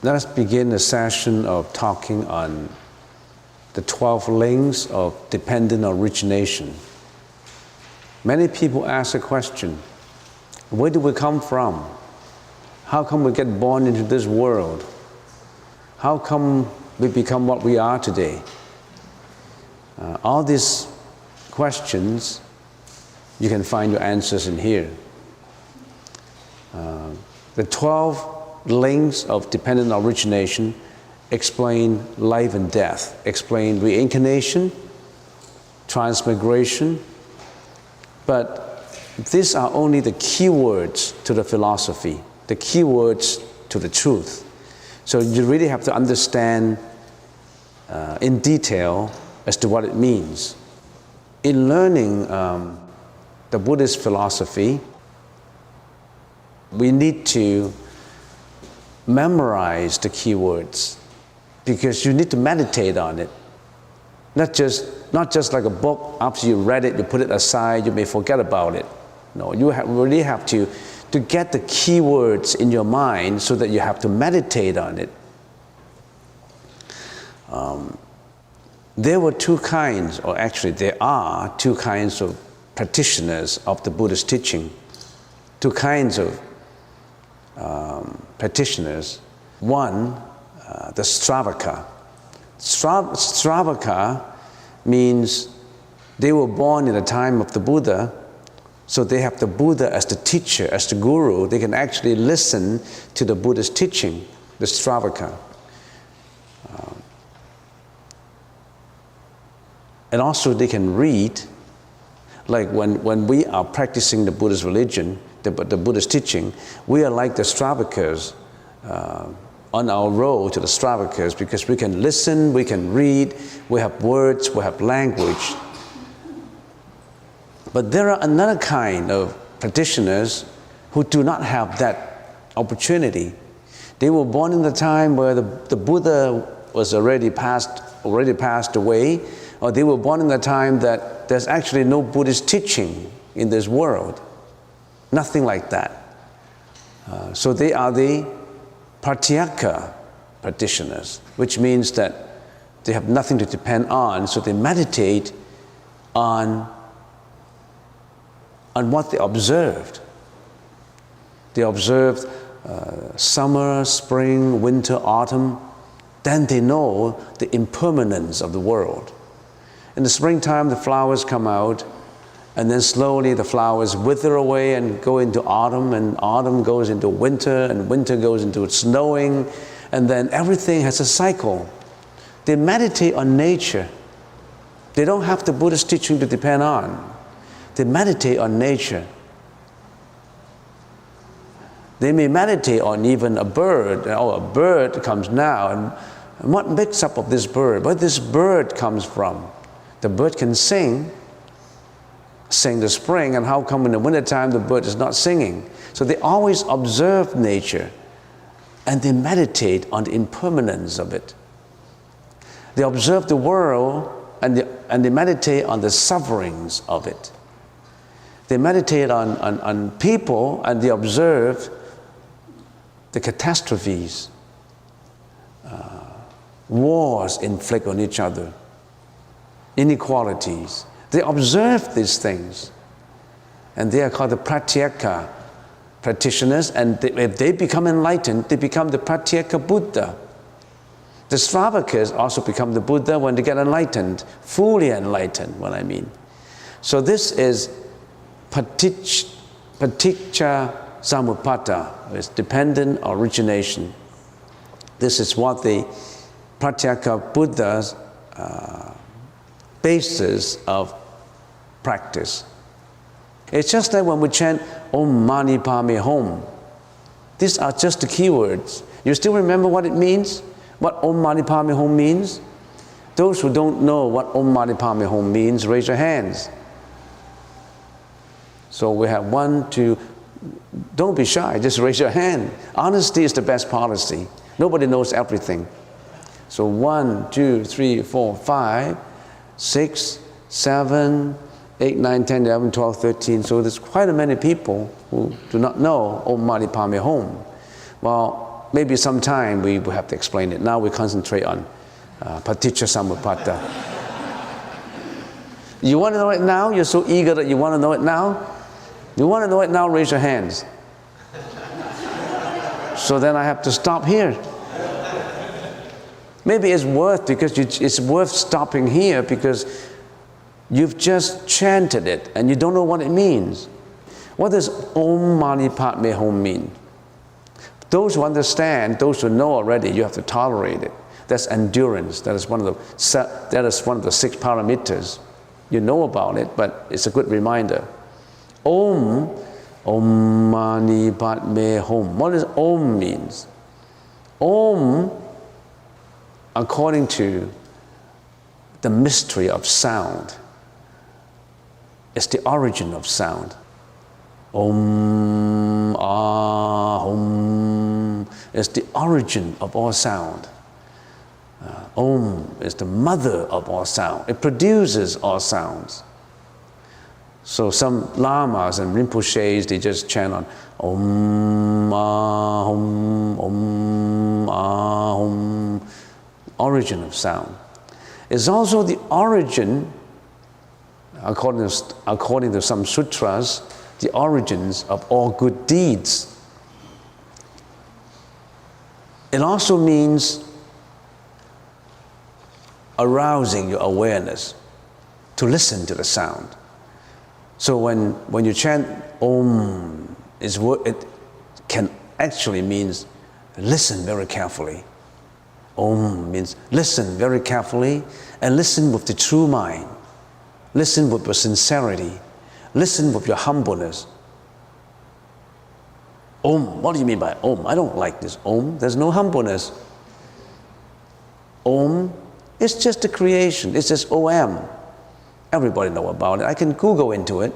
Let us begin a session of talking on the 12 links of dependent origination. Many people ask a question, where do we come from? How come we get born into this world? How come we become what we are today? All these questions, you can find your answers in here. The 12 links of dependent origination explain life and death, explain reincarnation, transmigration, but these are only the keywords to the philosophy, the keywords to the truth. So you really have to understand in detail as to what it means. In learning the Buddhist philosophy, we need to memorize the keywords because you need to meditate on it. Not just like a book, after you read it, you put it aside, you may forget about it. No, you really have to get the keywords in your mind so that you have to meditate on it. There were two kinds, or actually there are two kinds of practitioners of the Buddhist teaching. Two kinds of practitioners. One, the Stravaka. Stravaka means they were born in the time of the Buddha, so they have the Buddha as the teacher, as the guru. They can actually listen to the Buddha's teaching, the Stravaka. And also they can read, like when we are practicing the Buddhist religion, the Buddhist teaching, we are like the Stravakas on our road to the Stravakas because we can listen, we can read, we have words, we have language. But there are another kind of practitioners who do not have that opportunity. They were born in the time where the Buddha was already passed away, or they were born in the time that there's actually no Buddhist teaching in this world. Nothing like that. So they are the pratyeka practitioners, which means that they have nothing to depend on, so they meditate on what they observed. They observed summer, spring, winter, autumn. Then they know the impermanence of the world. In the springtime, the flowers come out, and then slowly the flowers wither away and go into autumn, and autumn goes into winter, and winter goes into snowing, and then everything has a cycle. They meditate on nature. They don't have the Buddhist teaching to depend on. They meditate on nature. They may meditate on even a bird. Oh, a bird comes now, and what makes up of this bird? Where this bird comes from? The bird can sing the spring, and how come in the wintertime the bird is not singing? So they always observe nature, and they meditate on the impermanence of it. They observe the world, and they meditate on the sufferings of it. They meditate on people, and they observe the catastrophes, wars inflict on each other, inequalities. They observe these things, and they are called the pratyeka practitioners, and if they become enlightened, they become the pratyeka Buddha. The Stravakas also become the Buddha when they get enlightened, fully enlightened, what I mean. So this is paticca samuppada, it's dependent origination. This is what the pratyeka Buddha's basis of practice. It's just like when we chant Om Mani Padme Hum. These are just the keywords. You still remember what it means? What Om Mani Padme Hum means? Those who don't know what Om Mani Padme Hum means, raise your hands. So we have 1, 2, don't be shy, just raise your hand. Honesty is the best policy. Nobody knows everything. So 1, 2, 3, 4, 5, 6, 7, 8, 9, 10, 11, 12, 13. So there's quite a many people who do not know Om Mani Padme Hum. Well, maybe sometime we will have to explain it. Now we concentrate on Paticca Samuppada. You want to know it now? You're so eager that you want to know it now? You want to know it now? Raise your hands. So then I have to stop here. Maybe it's worth stopping here because you've just chanted it and you don't know what it means. What does Om Mani Padme Hum mean? Those who understand, those who know already, you have to tolerate it. That's endurance. That is one of the 6 parameters. You know about it, but it's a good reminder. Om Mani Padme Hum. What does Om means? Om, according to the mystery of sound, is the origin of sound. Om, Hum is the origin of all sound. Om is the mother of all sound. It produces all sounds. So some lamas and rinpoches, they just chant on Om, Hum, Om, Hum, origin of sound. It's also the origin, according to some sutras, the origins of all good deeds. It also means arousing your awareness to listen to the sound. So when you chant Om, it can actually means listen very carefully. Om means listen very carefully and listen with the true mind. Listen with your sincerity. Listen with your humbleness. Om, what do you mean by Om? I don't like this Om. There's no humbleness. Om is just a creation. It's just OM. Everybody know about it. I can Google into it.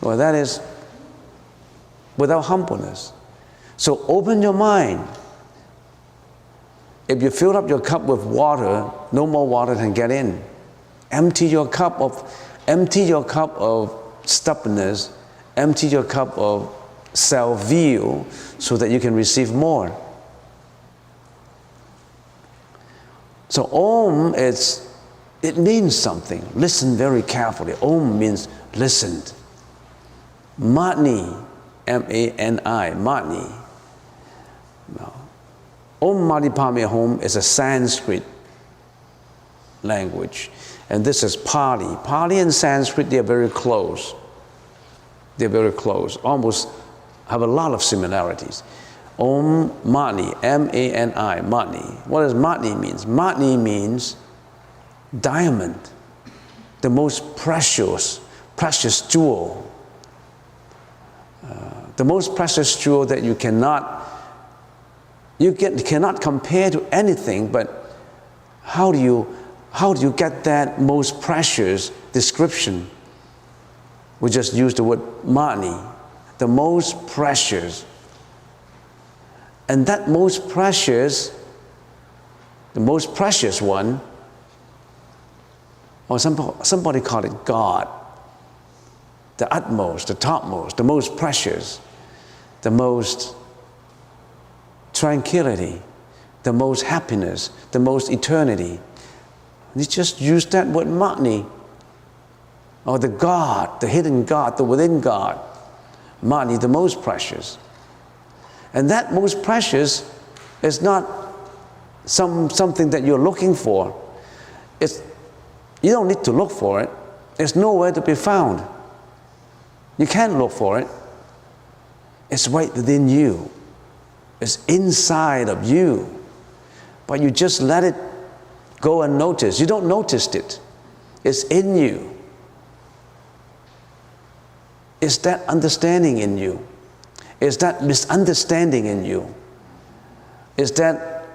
Well, that is without humbleness. So open your mind. If you fill up your cup with water, no more water can get in. Empty your cup of stubbornness. Empty your cup of self-view so that you can receive more. So Om it means something. Listen very carefully. Om means listened. Mani, M-A-N-I, Mani. Now, Om Mani Padme Hum is a Sanskrit language. And this is Pali. Pali and Sanskrit, they are very close. They're very close, almost have a lot of similarities. Om Mani, M-A-N-I, Mani. What does Mani mean? Mani means diamond, the most precious jewel. The most precious jewel that you cannot compare to anything, but how do you get that most precious description? We just use the word Mani, the most precious. And that most precious, the most precious one, or somebody call it God, the utmost, the topmost, the most precious, the most tranquility, the most happiness, the most eternity. You just use that word Mani, or the God, the hidden God, the within God. Mani, the most precious. And that most precious is not something that you're looking for. You don't need to look for it. It's nowhere to be found. You can't look for it. It's right within you. It's inside of you. But you just let it go unnoticed. You don't notice it. It's in you. It's that understanding in you. It's that misunderstanding in you. It's that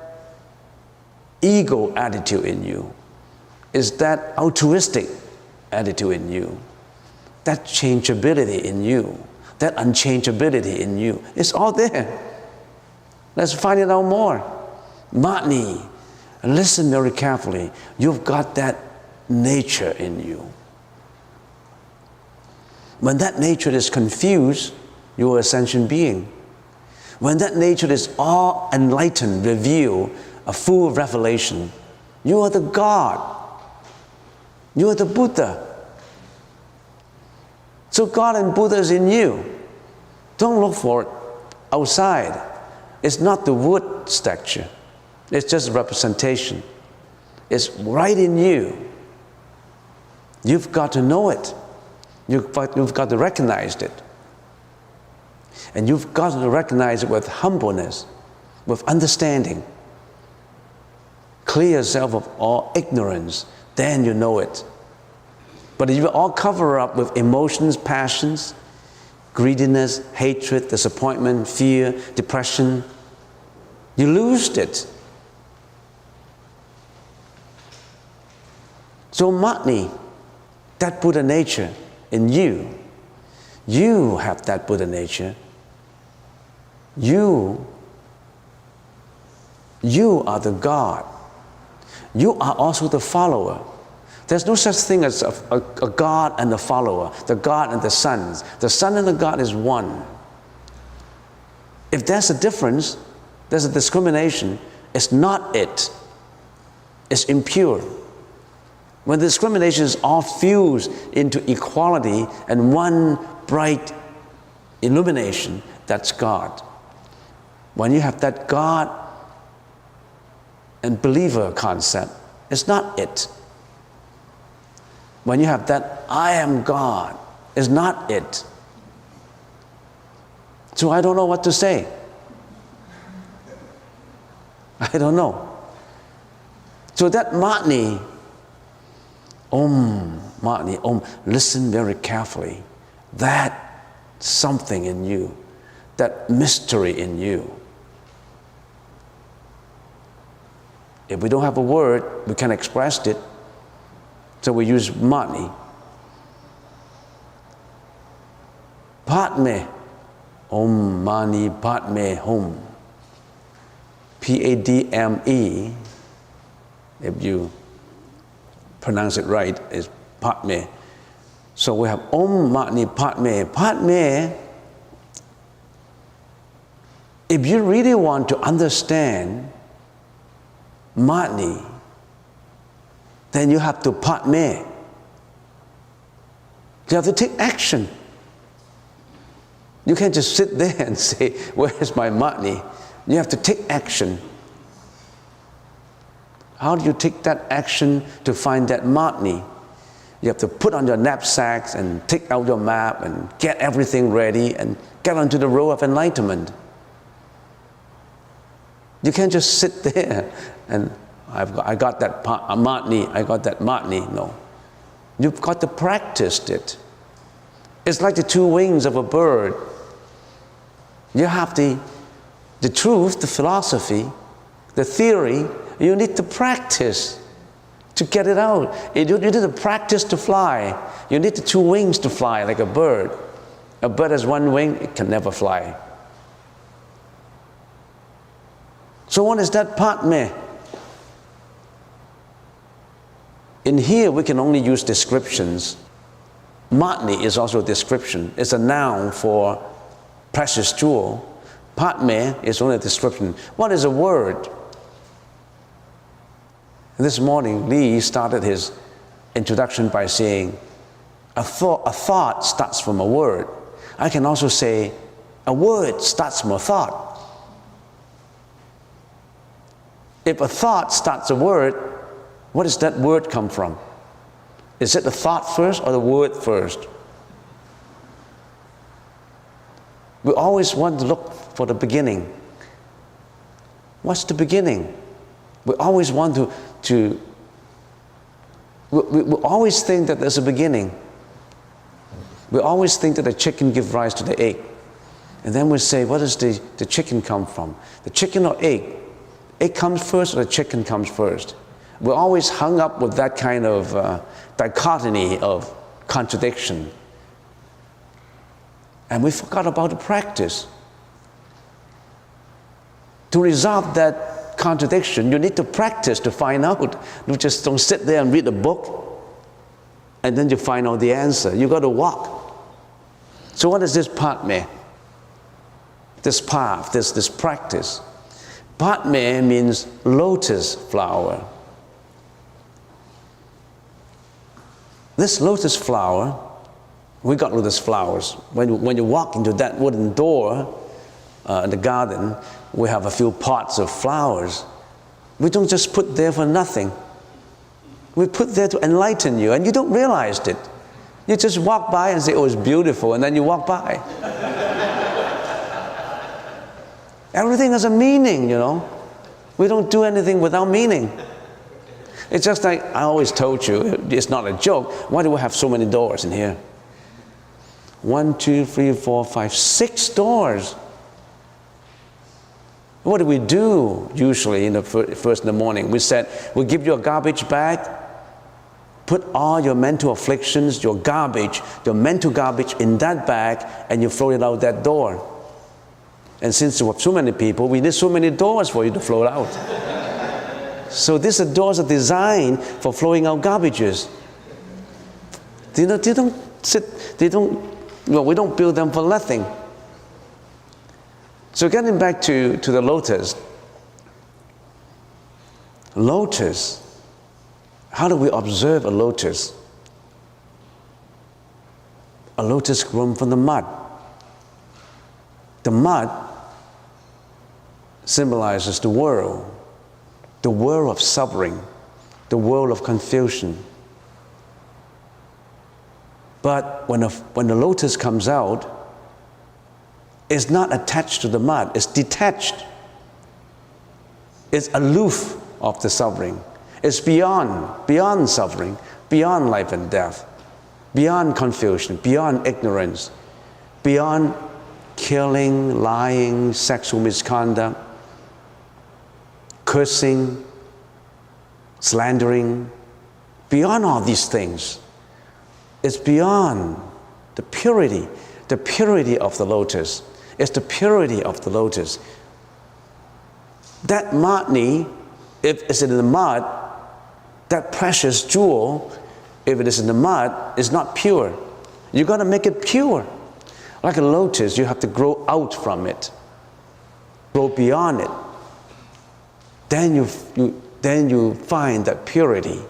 ego attitude in you. It's that altruistic attitude in you. That changeability in you. That unchangeability in you. It's all there. Let's find it out more. Mani. Listen very carefully. You've got that nature in you. When that nature is confused, you are a sentient being. When that nature is all enlightened, revealed, a full revelation, you are the God. You are the Buddha. So God and Buddha is in you. Don't look for it outside. It's not the wood statue. It's just a representation. It's right in you. You've got to know it. You've got to recognize it. And you've got to recognize it with humbleness, with understanding. Clear yourself of all ignorance, then you know it. But if you all cover up with emotions, passions, greediness, hatred, disappointment, fear, depression, you lose it. So Matni, that Buddha nature in you, you have that Buddha nature. You are the God. You are also the follower. There's no such thing as a God and a follower, the God and the Son. The Son and the God is one. If there's a difference, there's a discrimination, it's not it. It's impure. When the discrimination is all fused into equality and one bright illumination, that's God. When you have that God and believer concept, it's not it. When you have that I am God, it's not it. So I don't know what to say. I don't know. So that Matni, Matni, listen very carefully. That something in you, that mystery in you. If we don't have a word, we can express it. So we use Matni. Padme, Mani Padme Hum. Padme, if you pronounce it right, is Padme. So we have Mani Padme. Padme, if you really want to understand Matni, then you have to Padme. You have to take action. You can't just sit there and say, where's my Matni? You have to take action. How do you take that action to find that Matni? You have to put on your knapsacks and take out your map and get everything ready and get onto the road of enlightenment. You can't just sit there and I got that Matni, I got that Matni. No. You've got to practice it. It's like the two wings of a bird. You have the truth, the philosophy, the theory. You need to practice to get it out. You need to practice to fly. You need the two wings to fly like a bird. A bird has one wing, it can never fly. So what is that Padme? In here, we can only use descriptions. Matni is also a description. It's a noun for precious jewel. Padme is only a description. What is a word? This morning, Lee started his introduction by saying, a thought starts from a word. I can also say, a word starts from a thought. If a thought starts a word, where does that word come from? Is it the thought first or the word first? We always want to look for the beginning. What's the beginning? We always want we always think that there's a beginning. We always think that the chicken gives rise to the egg. And then we say, where does the chicken come from? The chicken or egg? Egg comes first or the chicken comes first? We're always hung up with that kind of dichotomy of contradiction. And we forgot about the practice. To resolve that contradiction, you need to practice to find out. You just don't sit there and read a book and then you find out the answer. You got to walk. So what is this Padme? this path, this practice. Padme means lotus flower. This lotus flower, we got lotus flowers. When you walk into that wooden door in the garden, we have a few pots of flowers. We don't just put there for nothing. We put there to enlighten you, and you don't realize it. You just walk by and say, oh, it's beautiful, and then you walk by. Everything has a meaning, you know. We don't do anything without meaning. It's just like I always told you, it's not a joke. Why do we have so many doors in here? 1, 2, 3, 4, 5, 6 doors. What do we do usually in the first in the morning? We said, we give you a garbage bag, put all your mental afflictions, your garbage, your mental garbage in that bag, and you throw it out that door. And since you have so many people, we need so many doors for you to float out. So these doors are designed for flowing out garbages. We don't build them for nothing. So getting back to the lotus. Lotus, how do we observe a lotus? A lotus grown from the mud. The mud symbolizes the world of suffering, the world of confusion. But when the lotus comes out, it's not attached to the mud, it's detached. It's aloof of the suffering. It's beyond suffering, beyond life and death, beyond confusion, beyond ignorance, beyond killing, lying, sexual misconduct, cursing, slandering, beyond all these things. It's beyond the purity of the lotus. It's the purity of the lotus. That matni, if it's in the mud, that precious jewel, if it is in the mud, is not pure. You got to make it pure. Like a lotus, you have to grow out from it, grow beyond it. Then you find that purity.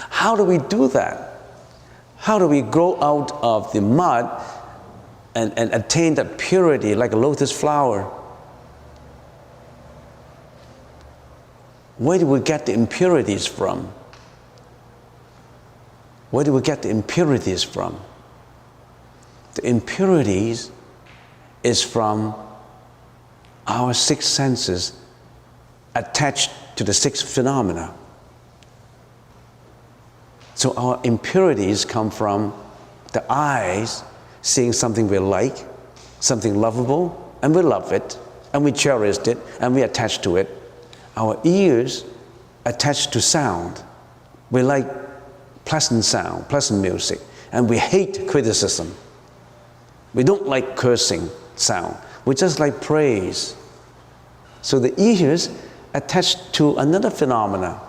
How do we do that? How do we grow out of the mud and attain that purity like a lotus flower? Where do we get the impurities from? Where do we get the impurities from? The impurities is from our 6 senses attached to the 6 phenomena. So our impurities come from the eyes seeing something we like, something lovable, and we love it, and we cherish it, and we attach to it. Our ears attach to sound. We like pleasant sound, pleasant music, and we hate criticism. We don't like cursing sound. We just like praise. So the ears attach to another phenomena,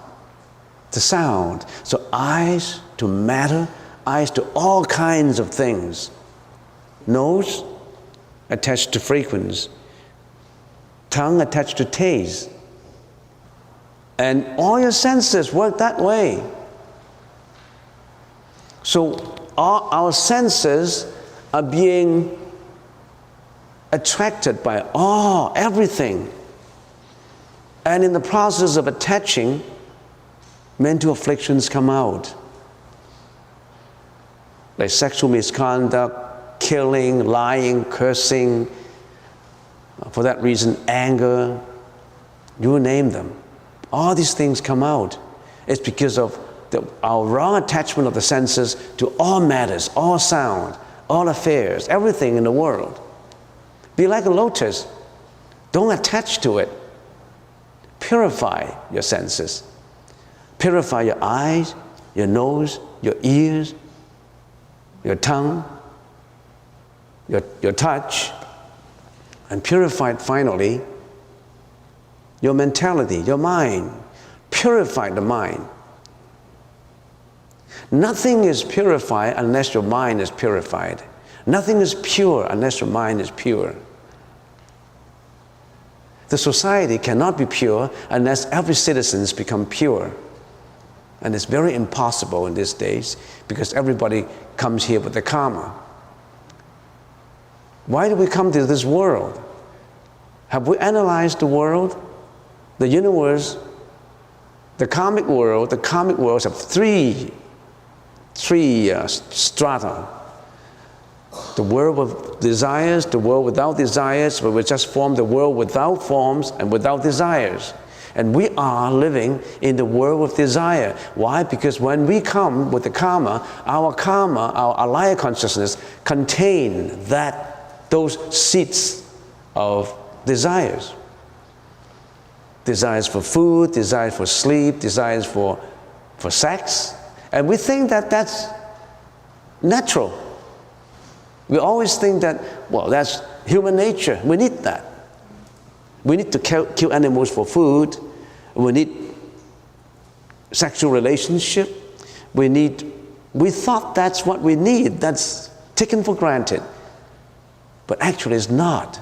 the sound. So eyes to matter, eyes to all kinds of things. Nose attached to fragrance. Tongue attached to taste. And all your senses work that way. So all our senses are being attracted by everything. And in the process of attaching, mental afflictions come out. Like sexual misconduct, killing, lying, cursing. For that reason, anger, you name them. All these things come out. It's because of our wrong attachment of the senses to all matters, all sound, all affairs, everything in the world. Be like a lotus. Don't attach to it. Purify your senses. Purify your eyes, your nose, your ears, your tongue, your touch, and purify finally your mentality, your mind. Purify the mind. Nothing is purified unless your mind is purified. Nothing is pure unless your mind is pure. The society cannot be pure unless every citizen become pure. And it's very impossible in these days because everybody comes here with the karma. Why do we come to this world? Have we analyzed the world, the universe, the karmic world? The karmic worlds have three strata. The world of desires, the world without desires, where we just form the world without forms and without desires. And we are living in the world of desire. Why? Because when we come with the karma, our alaya consciousness contain those seeds of desires. Desires for food, desires for sleep, desires for sex. And we think that that's natural. We always think that, well, that's human nature. We need that. We need to kill animals for food. We need sexual relationship. We thought that's what we need. That's taken for granted. But actually it's not.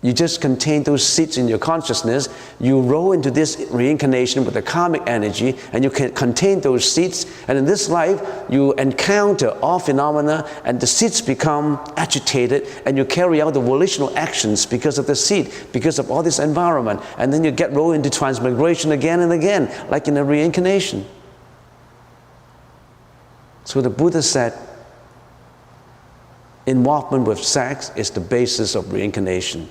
You just contain those seeds in your consciousness. You roll into this reincarnation with the karmic energy, and you can contain those seeds. And in this life, you encounter all phenomena, and the seeds become agitated, and you carry out the volitional actions because of the seed, because of all this environment. And then you get rolled into transmigration again and again, like in a reincarnation. So the Buddha said, involvement with sex is the basis of reincarnation.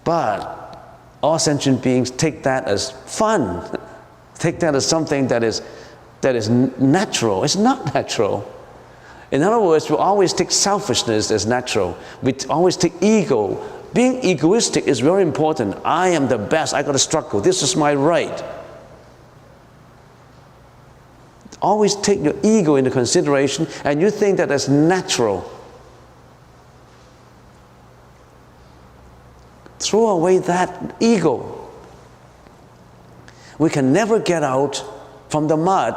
But all sentient beings take that as fun, take that as something that is natural. It's not natural. In other words, we always take selfishness as natural. We always take ego. Being egoistic is very important. I am the best, I got to struggle, this is my right. Always take your ego into consideration, and you think that that's natural. Throw away that ego. We can never get out from the mud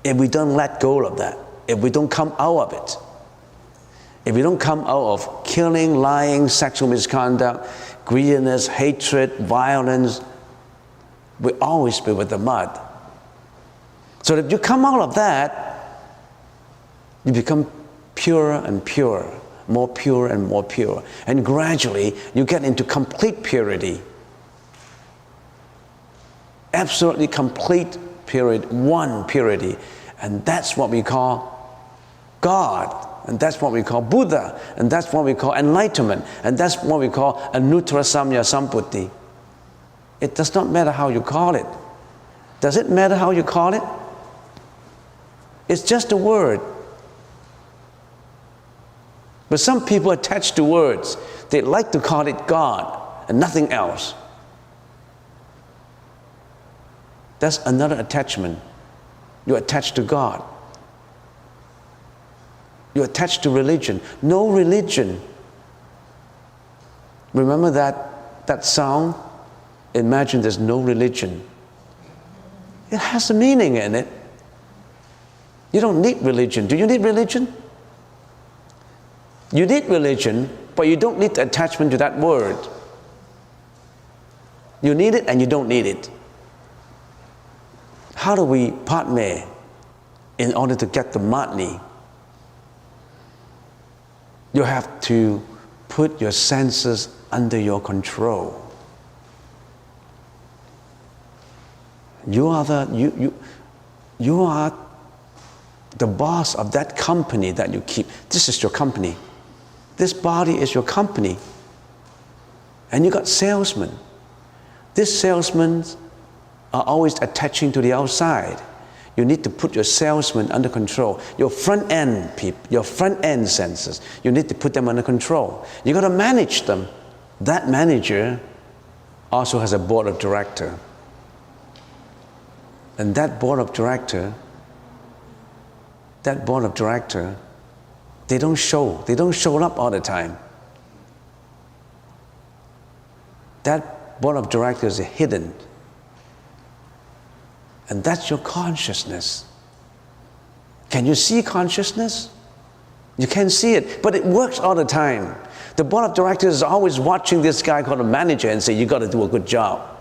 if we don't let go of that, if we don't come out of it. If we don't come out of killing, lying, sexual misconduct, greediness, hatred, violence, we always be with the mud. So if you come out of that, you become purer and purer, more pure and more pure. And gradually, you get into complete purity. Absolutely complete purity, one purity. And that's what we call God. And that's what we call Buddha. And that's what we call enlightenment. And that's what we call Anuttara Samya Sambuddhi. It does not matter how you call it. Does it matter how you call it? It's just a word. But some people attach to words. They like to call it God and nothing else. That's another attachment. You attach to God. You attach to religion. No religion. Remember that song? Imagine there's no religion. It has a meaning in it. You don't need religion. Do you need religion? You need religion, but you don't need the attachment to that word. You need it and you don't need it. How do we padme in order to get the matni? You have to put your senses under your control. You are the boss of that company that you keep. This is your company. This body is your company. And you got salesmen. These salesmen are always attaching to the outside. You need to put your salesman under control. Your front end people, your front end senses, you need to put them under control. You got to manage them. That manager also has a board of director. And that board of director, they don't show up all the time. That board of directors is hidden. And that's your consciousness. Can you see consciousness? You can't see it, but it works all the time. The board of directors is always watching this guy called a manager and say, you got to do a good job.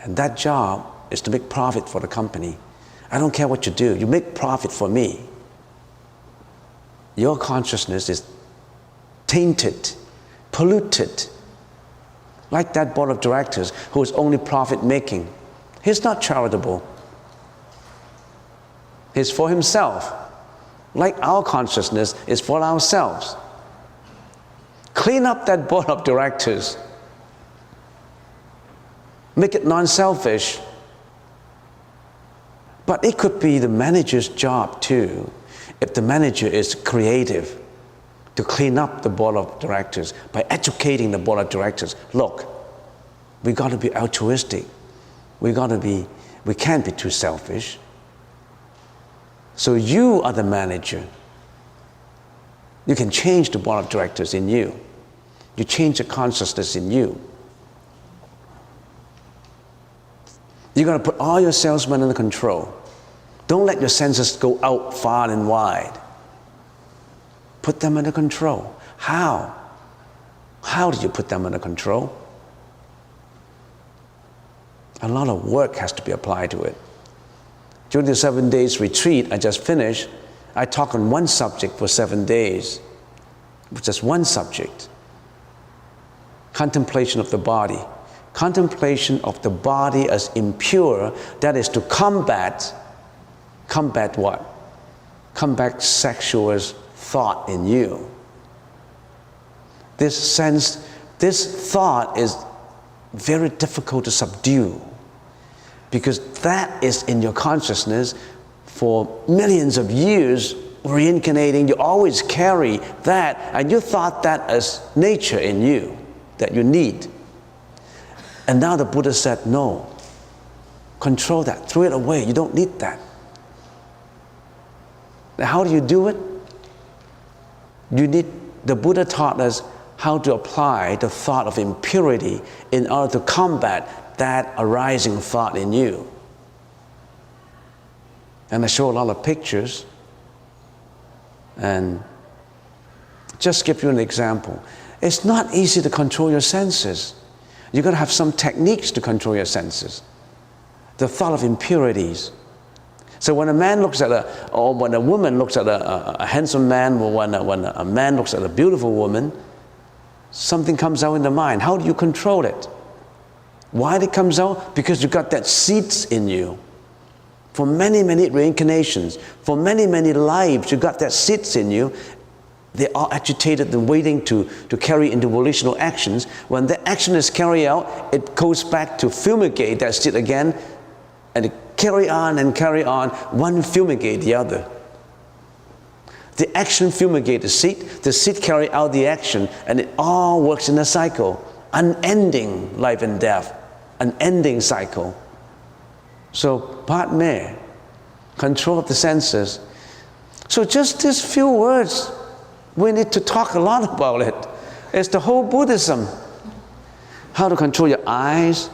And that job is to make profit for the company. I don't care what you do, you make profit for me. Your consciousness is tainted, polluted, like that board of directors who is only profit making. He's not charitable. He's for himself, like our consciousness is for ourselves. Clean up that board of directors. Make it non-selfish. But it could be the manager's job too, if the manager is creative, to clean up the board of directors by educating the board of directors. Look, we got to be altruistic. We can't be too selfish. So you are the manager. You can change the board of directors in you. You change the consciousness in you. You're going to put all your salesmen under control. Don't let your senses go out far and wide. Put them under control. How? How do you put them under control? A lot of work has to be applied to it. During the 7 days retreat I just finished, I talked on one subject for 7 days. Just one subject. Contemplation of the body. Contemplation of the body as impure, that is to combat what? Combat sexual thought in you. This thought is very difficult to subdue, because that is in your consciousness for millions of years, reincarnating. You always carry that, and you thought that as nature in you, that you need. And now the Buddha said, no, control that, throw it away, you don't need that. Now how do you do it? The Buddha taught us how to apply the thought of impurity in order to combat that arising thought in you. And I show a lot of pictures, and just give you an example. It's not easy to control your senses. You've got to have some techniques to control your senses. The thought of impurities. So when a man looks at or when a woman looks at a handsome man, or when a man looks at a beautiful woman, something comes out in the mind. How do you control it? Why it comes out? Because you got that seeds in you. For many, many reincarnations, for many, many lives, you got that seeds in you. They are agitated and waiting to carry into volitional actions. When the action is carried out, it goes back to fumigate that seed again, and it carry on, one fumigate the other. The action fumigate the seed carry out the action, and it all works in a cycle, unending life and death, unending cycle. So, Padme, control of the senses. So just these few words, we need to talk a lot about it. It's the whole Buddhism. How to control your eyes,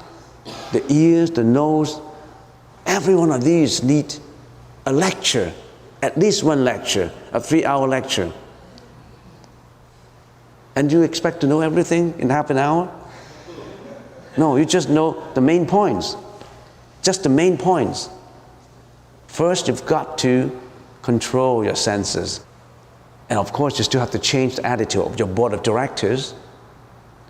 the ears, the nose. Every one of these need a lecture, at least one lecture, a 3-hour lecture. And you expect to know everything in half an hour? No, you just know the main points. Just the main points. First, you've got to control your senses. And of course, you still have to change the attitude of your board of directors,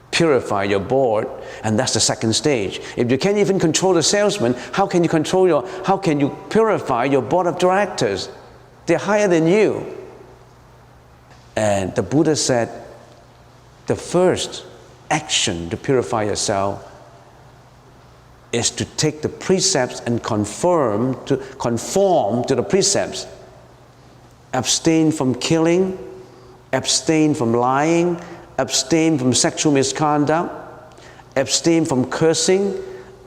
purify your board, and that's the second stage. If you can't even control the salesman, how can you purify your board of directors? They're higher than you. And the Buddha said, the first action to purify yourself is to take the precepts and conform to the precepts. Abstain from killing, abstain from lying, abstain from sexual misconduct, abstain from cursing,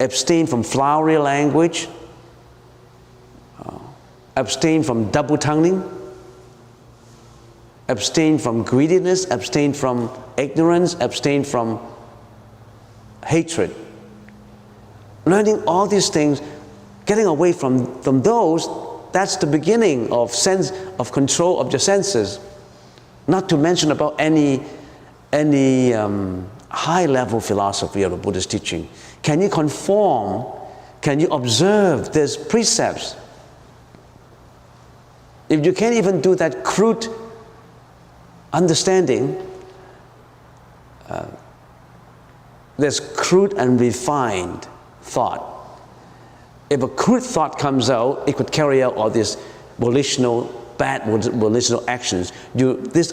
abstain from flowery language, abstain from double-tonguing, abstain from greediness, abstain from ignorance, abstain from hatred. Learning all these things, getting away from those, That's the beginning of sense of control of your senses. Not to mention about any high-level philosophy of the Buddha's teaching. Can you conform? Can you observe these precepts? If you can't even do that crude understanding, there's crude and refined thought. If a crude thought comes out, it could carry out all these bad volitional actions. This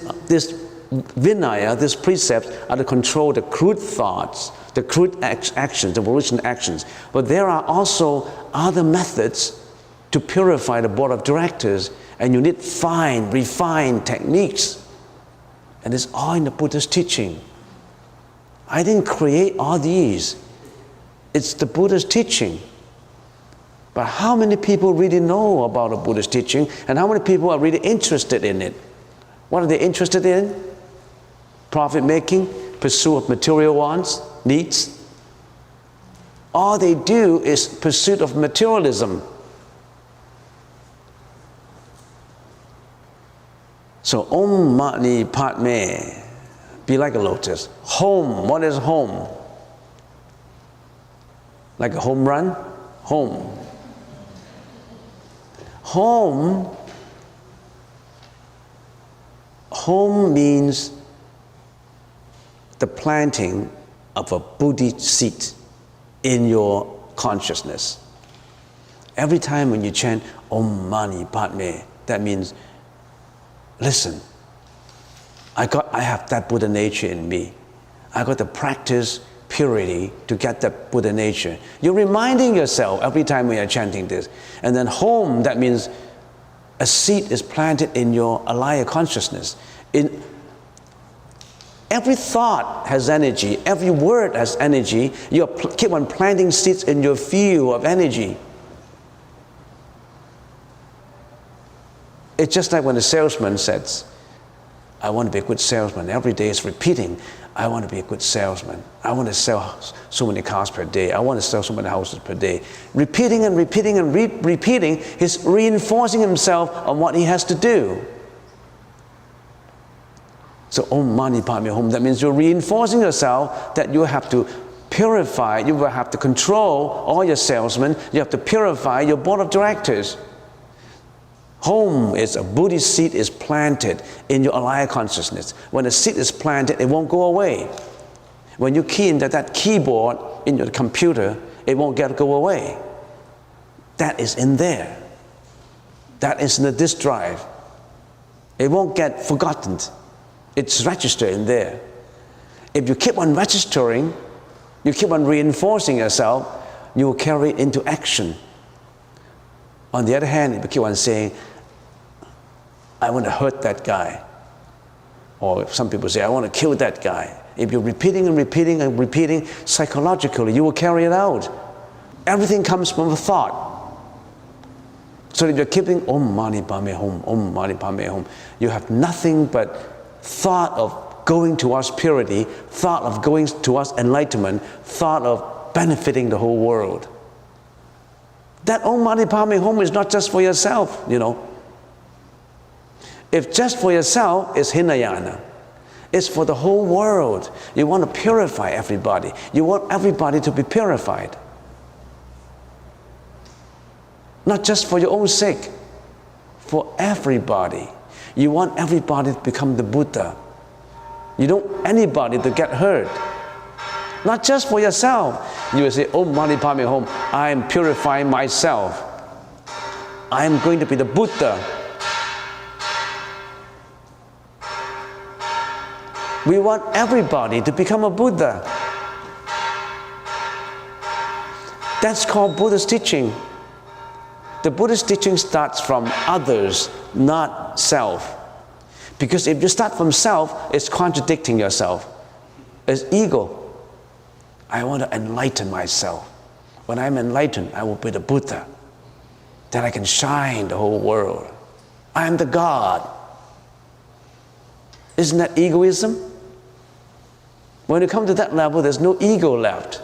Vinaya, these precepts, are to control the crude thoughts, the crude actions, the volitional actions. But there are also other methods to purify the board of directors, and you need fine, refined techniques. And it's all in the Buddha's teaching. I didn't create all these. It's the Buddha's teaching. But how many people really know about the Buddha's teaching, and how many people are really interested in it? What are they interested in? Profit making, pursuit of material wants, needs. All they do is pursuit of materialism. So Om Mani Padme, be like a lotus. Home, what is home? Like a home run? Home. Home means the planting of a Buddhi seed in your consciousness. Every time when you chant Om Mani Padme, that means, listen, I have that Buddha nature in me. I got to practice purity to get that Buddha nature. You're reminding yourself every time when you're chanting this. And then home, that means a seed is planted in your alaya consciousness. Every thought has energy. Every word has energy. You keep on planting seeds in your field of energy. It's just like when a salesman says, I want to be a good salesman. Every day is repeating, I want to be a good salesman. I want to sell so many cars per day. I want to sell so many houses per day. Repeating and repeating and repeating, he's reinforcing himself on what he has to do. So Om Mani Padme Hum, that means you're reinforcing yourself that you have to purify, you will have to control all your salesmen, you have to purify your board of directors. Home is a Buddhist seed is planted in your alaya consciousness. When a seed is planted, it won't go away. When you key into that keyboard in your computer, it won't go away. That is in there. That is in the disk drive. It won't get forgotten. It's registered in there. If you keep on registering, you keep on reinforcing yourself, you will carry it into action. On the other hand, if you keep on saying, I want to hurt that guy, or some people say, I want to kill that guy. If you're repeating and repeating and repeating, psychologically, you will carry it out. Everything comes from a thought. So if you're keeping Om Mani Padme Hum, Om Mani Padme Hum, you have nothing but thought of going towards purity, thought of going towards enlightenment, thought of benefiting the whole world. That Om Mani Padme Hum is not just for yourself, you know. If just for yourself, it's Hinayana. It's for the whole world. You want to purify everybody. You want everybody to be purified. Not just for your own sake, for everybody. You want everybody to become the Buddha. You don't want anybody to get hurt. Not just for yourself. You will say, Om Mani Padme Hum, I am purifying myself. I am going to be the Buddha. We want everybody to become a Buddha. That's called Buddha's teaching. The Buddhist teaching starts from others, not self. Because if you start from self, it's contradicting yourself. It's ego. I want to enlighten myself. When I'm enlightened, I will be the Buddha. Then I can shine the whole world. I am the God. Isn't that egoism? When you come to that level, there's no ego left.